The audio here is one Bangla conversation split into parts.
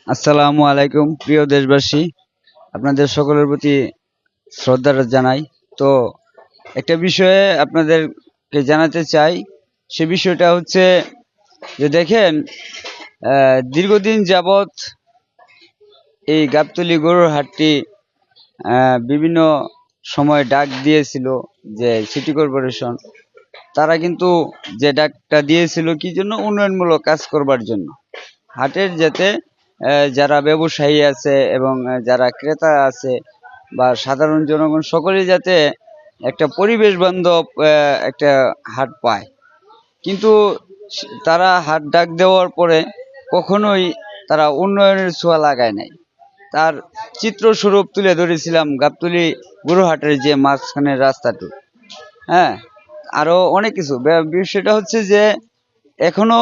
আসসালামু আলাইকুম প্রিয় দেশবাসী, আপনাদের সকলের প্রতি শ্রদ্ধা জানাই। তো একটা বিষয়ে আপনাদেরকে জানাতে চাই, সে বিষয়টা হচ্ছে যে দেখেন, দীর্ঘদিন যাবৎ এই গাবতলী গরুর হাটটি বিভিন্ন সময় ডাক দিয়েছিল যে সিটি কর্পোরেশন, তারা কিন্তু যে ডাকটা দিয়েছিল কি জন্য, উন্নয়নমূলক কাজ করবার জন্য। হাটের যাতে যারা ব্যবসায়ী আছে এবং যারা ক্রেতা আছে বা সাধারণ জনগণ সকলেই যাতে একটা পরিবেশ বান্ধব একটা হাট পায়। কিন্তু তারা হাট ডাক দেওয়ার পরে কখনোই তারা উন্নয়নের ছোঁয়া লাগায় নাই। তার চিত্রস্বরূপ তুলে ধরেছিলাম গাবতলী গরুহাটের যে মাঝখানের রাস্তাটু। হ্যাঁ, আরো অনেক কিছু। বিষয়টা হচ্ছে যে এখনো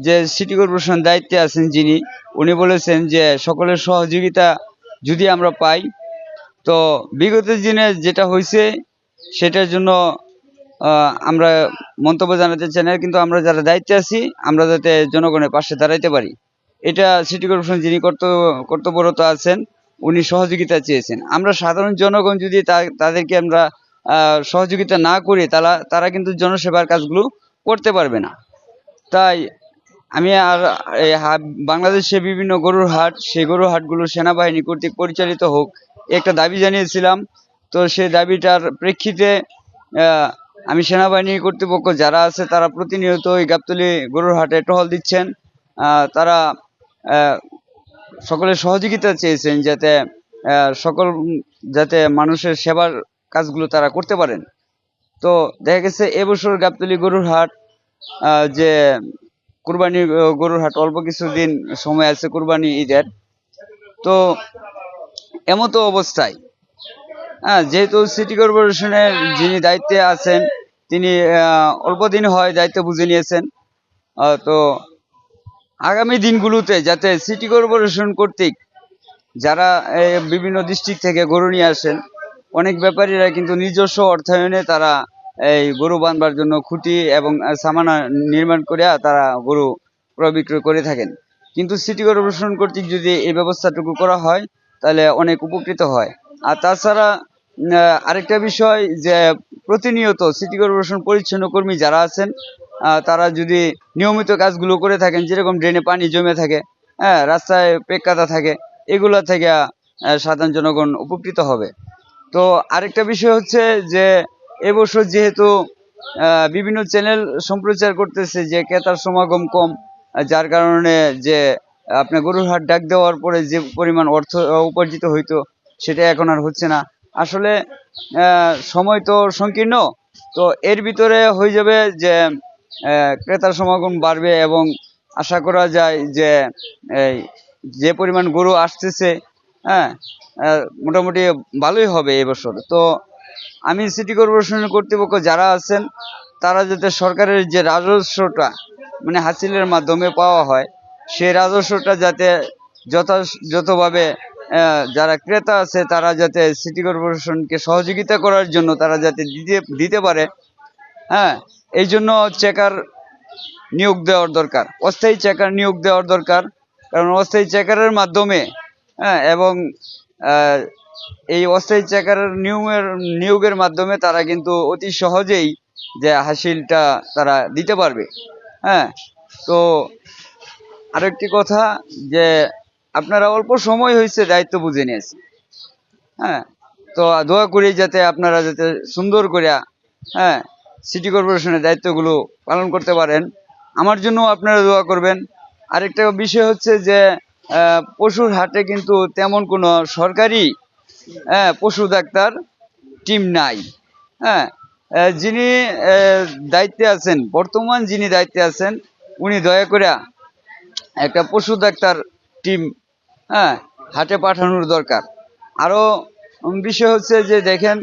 যে সিটি কর্পোরেশন দায়িত্বে আছেন যিনি, উনি বলেছেন যে সকলের সহযোগিতা যদি আমরা পাই, তো বিগত দিনে যেটা হয়েছে সেটার জন্য আমরা মন্তব্য জানাতে চাই না, কিন্তু আমরা যারা দায়িত্বে আছি আমরা যাতে জনগণের পাশে দাঁড়াইতে পারি, এটা সিটি কর্পোরেশন যিনি কর্তব্যরত আছেন উনি সহযোগিতা চেয়েছেন। আমরা সাধারণ জনগণ যদি তাদেরকে আমরা সহযোগিতা না করি, তারা কিন্তু জনসেবার কাজগুলো করতে পারবে না। তাই আমি আর বাংলাদেশে বিভিন্ন গরুর হাট, সেই গরুর হাটগুলো সেনাবাহিনী কর্তৃক পরিচালিত হোক, একটা দাবি জানিয়েছিলাম। তো সেই দাবিটার প্রেক্ষিতে আমি সেনাবাহিনী কর্তৃপক্ষ যারা আছে তারা প্রতিনিয়ত ওই গাবতলী গরুর হাটে টহল দিচ্ছেন। তারা সকলের সহযোগিতা চেয়েছেন যাতে যাতে মানুষের সেবার কাজগুলো তারা করতে পারেন। তো দেখা গেছে এবছর গাবতলী গরুর হাট যে কুরবানি গরুর হাট, অল্প কিছুদিন সময় আছে কুরবানি ঈদের। তো এমতো অবস্থায় যেহেতু সিটি কর্পোরেশনের যিনি দায়িত্বে আছেন তিনি অল্প দিন হয় দায়িত্ব বুঝে নিয়েছেন। তো আগামী দিনগুলোতে যাতে সিটি কর্পোরেশন কর্তৃক যারা বিভিন্ন ডিস্ট্রিক্ট থেকে গরু নিয়ে আসেন, অনেক ব্যাপারীরা কিন্তু নিজস্ব অর্থায়নে তারা এই গরু বাঁধবার জন্য খুঁটি এবং সামানা নির্মাণ করে তারা গরু ক্রয় বিক্রয় করে থাকেন। কিন্তু সিটি কর্পোরেশন কর্তৃক যদি এই ব্যবস্থাটুকু করা হয় তাহলে অনেক উপকৃত হয়। আর তাছাড়া আরেকটা বিষয় যে প্রতিনিয়ত সিটি কর্পোরেশন পরিচ্ছন্ন কর্মী যারা আছেন তারা যদি নিয়মিত কাজগুলো করে থাকেন, যেরকম ড্রেনে পানি জমে থাকে, রাস্তায় পেককাদা থাকে, এগুলো থেকে সাধারণ জনগণ উপকৃত হবে। তো আরেকটা বিষয় হচ্ছে যে এবছর যেহেতু বিভিন্ন চ্যানেল সম্প্রচার করতেছে যে ক্রেতার সমাগম কম, যার কারণে যে আপনার গরুর হাট ডাক দেওয়ার পরে যে পরিমাণ অর্থ উপার্জিত হইতো সেটা এখন আর হচ্ছে না। আসলে সময় তো সংকীর্ণ, তো এর ভিতরে হয়ে যাবে যে ক্রেতার সমাগম বাড়বে এবং আশা করা যায় যে যে পরিমাণ গরু আসতেছে, হ্যাঁ, মোটামুটি ভালোই হবে এবছর। তো আমি সিটি কর্পোরেশনের কর্তৃপক্ষ যারা আছেন তারা যাতে সরকারের যে রাজস্বটা মানে হাসিলের মাধ্যমে পাওয়া হয়, সেই রাজস্বটা যাতে যথাযথভাবে যারা ক্রেতা আছে তারা যাতে সিটি কর্পোরেশনকে সহযোগিতা করার জন্য তারা যাতে দিতে পারে। হ্যাঁ, এই জন্য চেকার নিয়োগ দেওয়ার দরকার, অস্থায়ী চেকার নিয়োগ দেওয়ার দরকার। কারণ অস্থায়ী চেকারের মাধ্যমে এবং এই অস্থায়ী চেকারের নিয়োগের মাধ্যমে তারা কিন্তু অতি সহজেই যে হাসিলটা তারা দিতে পারবে। হ্যাঁ, তো আরেকটি কথা যে আপনারা অল্প সময় হয়েছে দায়িত্ব বুঝে নিয়েছে। হ্যাঁ, তো দোয়া করি যাতে আপনারা যাতে সুন্দর করে সিটি কর্পোরেশনের দায়িত্বগুলো পালন করতে পারেন। আমার জন্য আপনারা দোয়া করবেন। আরেকটা বিষয় হচ্ছে যে পশুর হাটে কিন্তু তেমন কোনো সরকারি পশু ডাক্তার টিম নাই। হ্যাঁ, যিনি দায়িত্বে আছেন, বর্তমান যিনি দায়িত্বে আছেন উনি দয়া করে একটা পশু ডাক্তার টিম হাটে পাঠানোর দরকার। আরও বিষয় হচ্ছে যে দেখেন,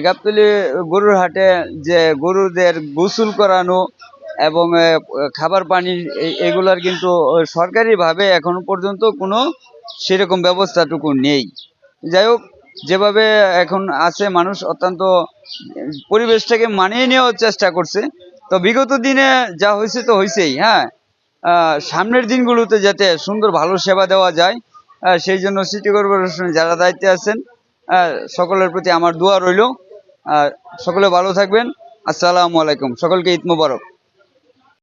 গাবতলী গরুর হাটে যে গরুদের গোসল করানো এবং খাবার পানি এগুলার কিন্তু সরকারিভাবে এখনো পর্যন্ত কোনো সেরকম ব্যবস্থাটুকু নেই। যাই হোক, যেভাবে এখন আছে মানুষ অত্যন্ত পরিবেশটাকে মানিয়ে নেওয়ার চেষ্টা করছে। তো বিগত দিনে যা হয়েছে তো হয়েছেই। হ্যাঁ, সামনের দিনগুলোতে যাতে সুন্দর ভালো সেবা দেওয়া যায়, সেই জন্য সিটি কর্পোরেশন যারা দায়িত্বে আছেন, সকলের প্রতি আমার দোয়া রইল। সকলে ভালো থাকবেন। আসসালামু আলাইকুম, সকলকে ঈদ মোবারক।